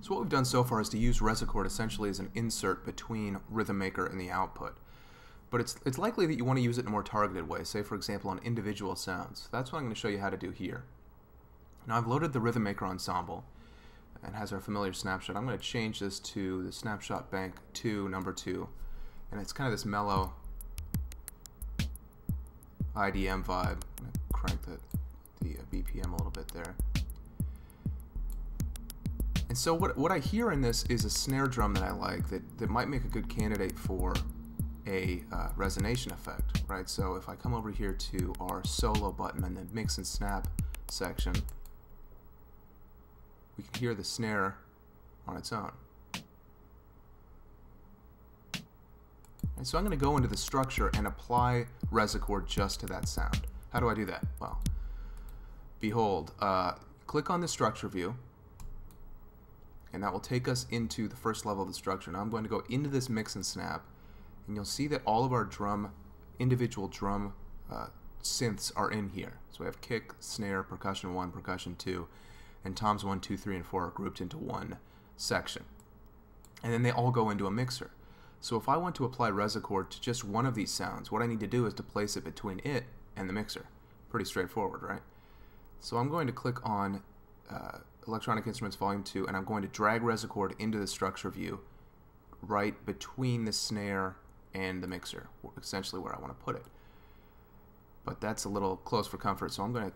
So what we've done so far is to use Resochord essentially as an insert between Rhythm Maker and the output. But it's likely that you want to use it in a more targeted way, say for example on individual sounds. That's what I'm going to show you how to do here. Now I've loaded the Rhythm Maker ensemble and has our familiar snapshot. I'm going to change this to the snapshot bank 2, number 2, and it's kind of this mellow IDM vibe. I'm going to crank the BPM a little bit there. And so what I hear in this is a snare drum that I like that might make a good candidate for a resonation effect, right? So if I come over here to our solo button and the mix and snap section, we can hear the snare on its own. And so I'm going to go into the structure and apply Resochord just to that sound. How do I do that? Well, behold, click on the structure view, and that will take us into the first level of the structure. Now I'm going to go into this mix and snap, and you'll see that all of our individual drum synths are in here. So we have kick, snare, percussion 1, percussion 2, and toms 1, 2, 3, and 4 are grouped into one section. And then they all go into a mixer. So if I want to apply Resochord to just one of these sounds, what I need to do is to place it between it and the mixer. Pretty straightforward, right? So I'm going to click on Electronic Instruments Volume 2, and I'm going to drag Resochord into the structure view right between the snare and the mixer, essentially where I want to put it. But that's a little close for comfort, so I'm going to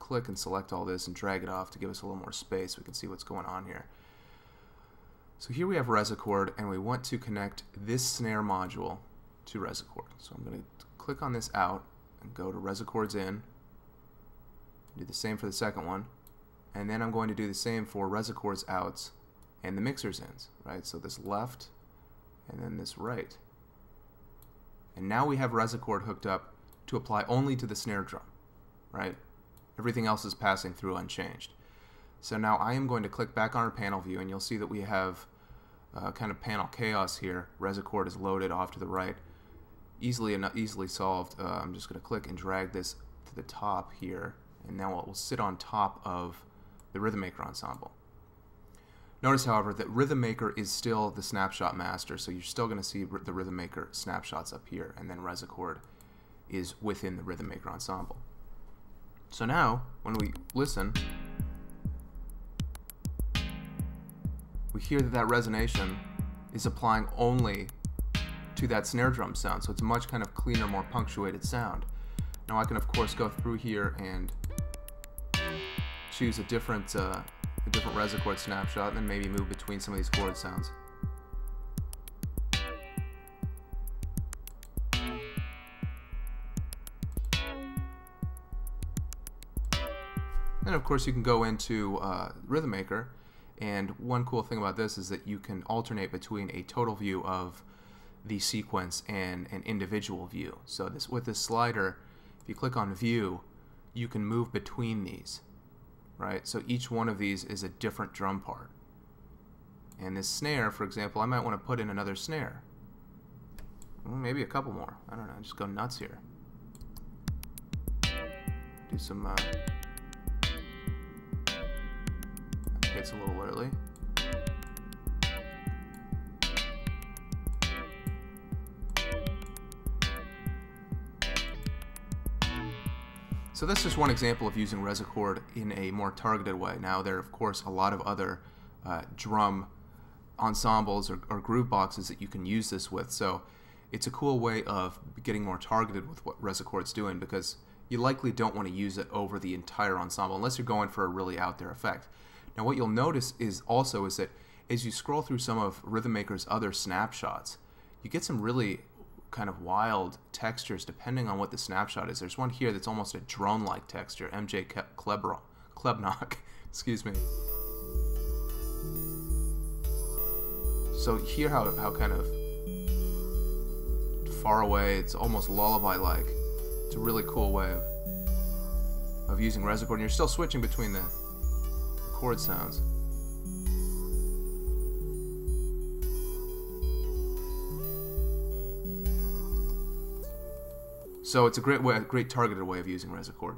click and select all this and drag it off to give us a little more space so we can see what's going on here. So here we have Resochord, and we want to connect this snare module to Resochord. So I'm going to click on this out and go to Resochord's in, do the same for the second one, and then I'm going to do the same for Resochord's outs and the mixer's ins, right? So this left and then this right. And now we have Resochord hooked up to apply only to the snare drum, right? Everything else is passing through unchanged. So now I am going to click back on our panel view, and you'll see that we have kind of panel chaos here. Resochord is loaded off to the right. Easily solved. I'm just going to click and drag this to the top here, and now it will sit on top of the Rhythm Maker ensemble. Notice, however, that Rhythm Maker is still the snapshot master, so you're still going to see the Rhythm Maker snapshots up here, and then Resochord is within the Rhythm Maker ensemble. So now, when we listen, we hear that resonation is applying only to that snare drum sound, so it's a much kind of cleaner, more punctuated sound. Now I can of course go through here and choose a different Resochord snapshot, and then maybe move between some of these chord sounds. And of course you can go into Rhythm Maker, and one cool thing about this is that you can alternate between a total view of the sequence and an individual view. So with this slider, if you click on View, you can move between these, right? So each one of these is a different drum part. And this snare, for example, I might want to put in another snare. Well, maybe a couple more. I don't know, just go nuts here. Do some hits a little early. So that's just one example of using Resochord in a more targeted way. Now there are of course a lot of other drum ensembles or groove boxes that you can use this with, so it's a cool way of getting more targeted with what Resochord's doing, because you likely don't want to use it over the entire ensemble unless you're going for a really out there effect. Now what you'll notice is that as you scroll through some of Rhythm Maker's other snapshots, you get some really kind of wild textures depending on what the snapshot is. There's one here that's almost a drone-like texture, MJ Klebnock, excuse me. So hear how kind of far away, it's almost lullaby-like. It's a really cool way of using Resochord, and you're still switching between the chord sounds. So it's a great targeted way of using Resochord.